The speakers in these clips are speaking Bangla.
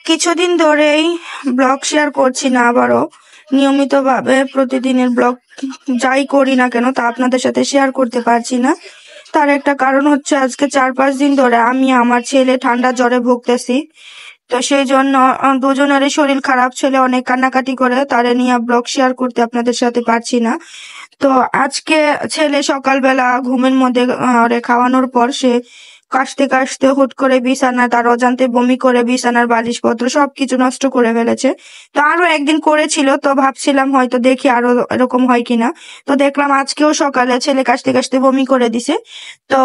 কিছুদিন ধরেই ব্লগ শেয়ার করছি না, আবারও নিয়মিতভাবে প্রতিদিনের ব্লগ যাই করি না কেন তা আপনাদের সাথে শেয়ার করতে পারছি না। তার একটা কারণ হচ্ছে আজকে 4-5 দিন ধরে আমি আমার ছেলে ঠান্ডা জ্বরে ভুগতেছি। তো সেই জন্য দুজনেরই শরীর খারাপ, ছেলে অনেক কান্নাকাটি করে, তারে নিয়ে ব্লগ শেয়ার করতে আপনাদের সাথে পারছি না। তো আজকে ছেলে সকালবেলা ঘুমের মধ্যে ওরে খাওয়ানোর পর সে কাশতে কাশতে হুট করে বিছানা, তার অজান্তে বমি করে বিছানার বালিশপত্র সবকিছু নষ্ট করে ফেলেছে। তো আরো একদিন করেছিল, তো ভাবছিলাম হয়তো দেখি আরো এরকম হয় কিনা। তো দেখলাম আজকেও সকালে ছেলে কাশতে কাশতে বমি করে দিছে। তো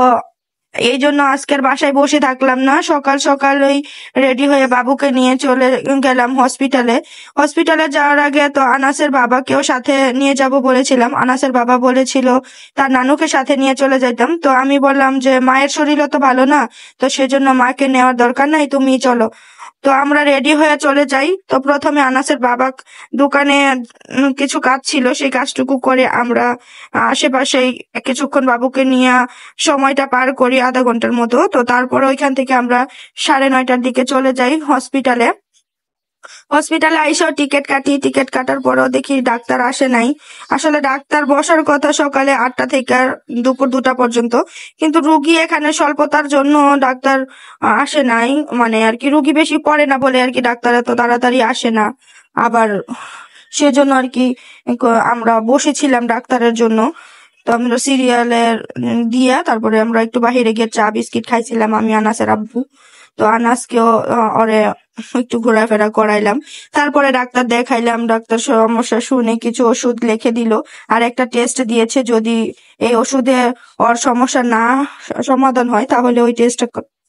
এই জন্য আজকের বাসায় বসে থাকলাম না, সকাল সকাল ওই রেডি হয়ে বাবুকে নিয়ে চলে গেলাম হসপিটালে। হসপিটালে যাওয়ার আগে তো আনাসের বাবাকেও সাথে নিয়ে যাব বলেছিলাম। আনাসের বাবা বলেছিল তার নানুকে সাথে নিয়ে চলে যাইতাম। তো আমি বললাম যে মায়ের শরীরও তো ভালো না, তো সেজন্য মাকে নেওয়ার দরকার নাই, তুমি চলো। তো আমরা রেডি হয়ে চলে যাই। তো প্রথমে আনাসের বাবা দোকানে কিছু কাজ ছিল, সেই কাজটুকু করে আমরা আশেপাশেই কিছুক্ষণ বাবুকে নিয়ে সময়টা পার করি, আধা ঘন্টার মতো। তো তারপর ওইখান থেকে আমরা 9:30টার দিকে চলে যাই হসপিটালে। হসপিটালে আইসাও টিকিট কাটি, টিকিট কাটার পরও দেখি ডাক্তার আসে নাই। আসলে ডাক্তার বসার কথা সকালে 8টা থেকে দুপুর 2টা পর্যন্ত, কিন্তু রুগী এখানে স্বল্পতার জন্য ডাক্তার আসে নাই। মানে আর কি রুগী বেশি পড়ে না বলে আর কি ডাক্তার এত তাড়াতাড়ি আসে না। আবার সেজন্য আর কি আমরা বসেছিলাম ডাক্তারের জন্য। তো আমরা সিরিয়ালের দিয়া তারপরে আমরা একটু বাহিরে গিয়ে চা বিস্কিট খাইছিলাম, আমি আনাসের আব্বু। তো আনাসকেও ওরে একটু ঘোরাফেরা করাইলাম। তারপরে ডাক্তার দেখাইলাম, ডাক্তার সমস্যা শুনে কিছু ওষুধ লিখে দিল, আর একটা টেস্ট দিয়েছে। যদি এই ওষুধে ওর সমস্যা না সমাধান হয় তাহলে ওই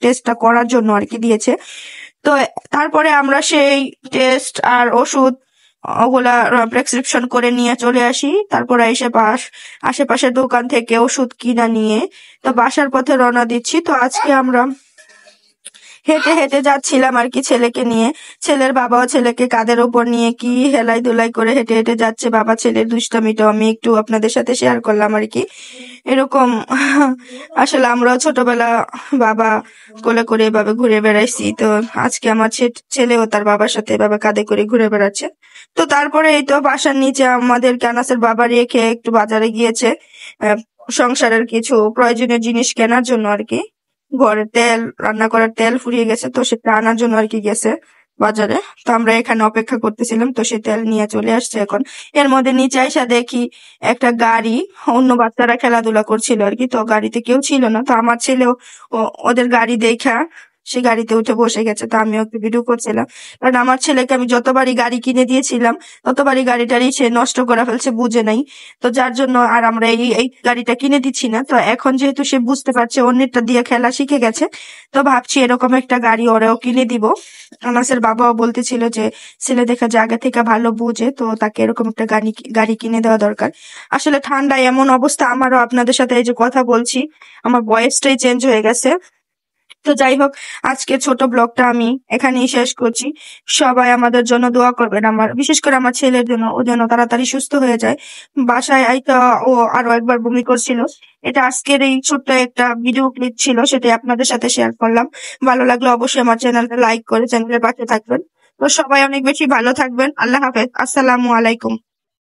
টেস্টটা করার জন্য আর কি দিয়েছে। তো তারপরে আমরা সেই টেস্ট আর ওষুধ ওগুলা প্রেসক্রিপশন করে নিয়ে চলে আসি। তারপরে এসে আশেপাশের দোকান থেকে ওষুধ কিনা নিয়ে তো বাসার পথে রওনা দিচ্ছি। তো আজকে আমরা হেঁটে হেঁটে যাচ্ছিলাম আর কি ছেলেকে নিয়ে। ছেলের বাবাও ছেলেকে কাঁধের ওপর নিয়ে কি হেলাই দুলাই করে হেঁটে হেঁটে যাচ্ছে। বাবা ছেলের দুষ্টামিটাও আমি একটু আপনাদের সাথে শেয়ার করলাম আর কি। এরকম আসলে আমরাও ছোটবেলা বাবা কোলে করে এভাবে ঘুরে বেড়াইছি। তো আজকে আমার ছেলেও তার বাবার সাথে এভাবে কাঁধে করে ঘুরে বেড়াচ্ছে। তো তারপরে এই তো বাসার নিচে আমাদের আনাসের বাবা রেখে একটু বাজারে গিয়েছে সংসারের কিছু প্রয়োজনীয় জিনিস কেনার জন্য আর কি। ঘরে রান্না করার তেল ফুরিয়ে গেছে, তো সেটা আনার জন্য আর কি গেছে বাজারে। তো আমরা এখানে অপেক্ষা করতেছিলাম, তো সে তেল নিয়ে চলে আসছে এখন। এর মধ্যে নিচে আইসা দেখি একটা গাড়ি, অন্য বাচ্চারা খেলাধুলা করছিল আর কি। তো গাড়িতে কেউ ছিল না, তো আমার ছেলেও ওদের গাড়ি দেখা সে গাড়িতে উঠে বসে গেছে। তো আমিও একটু ভিডিও করছিলাম, কারণ আমার ছেলেকে আমি যতবারই গাড়ি কিনে দিয়েছিলাম ততবারই গাড়িটারই সে নষ্ট করে ফেলছে, বুঝে নাই। তো যার জন্য আর আমরা এই গাড়িটা কিনে দিচ্ছি না। তো এখন যেহেতু সে বুঝতে পারছে, অন্যেরটা দিয়ে খেলা শিখে গেছে, তো ভাবছি এরকম একটা গাড়ি ওরেও কিনে দিব। আনাসের বাবাও বলতেছিল যে ছেলে দেখা জায়গা থেকে ভালো বুঝে, তো তাকে এরকম একটা গাড়ি কিনে দেওয়া দরকার। আসলে ঠান্ডায় এমন অবস্থা, আমারও আপনাদের সাথে এই যে কথা বলছি আমার ভয়েসটাই চেঞ্জ হয়ে গেছে। তো যাই হোক, আজকে ছোট ব্লগটা আমি এখানেই শেষ করছি। সবাই আমাদের জন্য দোয়া করবেন, আমার বিশেষ করে আমার ছেলের জন্য, ও যেন তাড়াতাড়ি সুস্থ হয়ে যায়। বাসায় আইতা ও আরো একবার বমি করছিল। এটা আজকের এই ছোট্ট একটা ভিডিও ক্লিপ ছিল, সেটাই আপনাদের সাথে শেয়ার করলাম। ভালো লাগলে অবশ্যই আমার চ্যানেলটা লাইক করে চ্যানেলের পাশে থাকবেন। তো সবাই অনেক বেশি ভালো থাকবেন। আল্লাহ হাফেজ, আসসালামু আলাইকুম।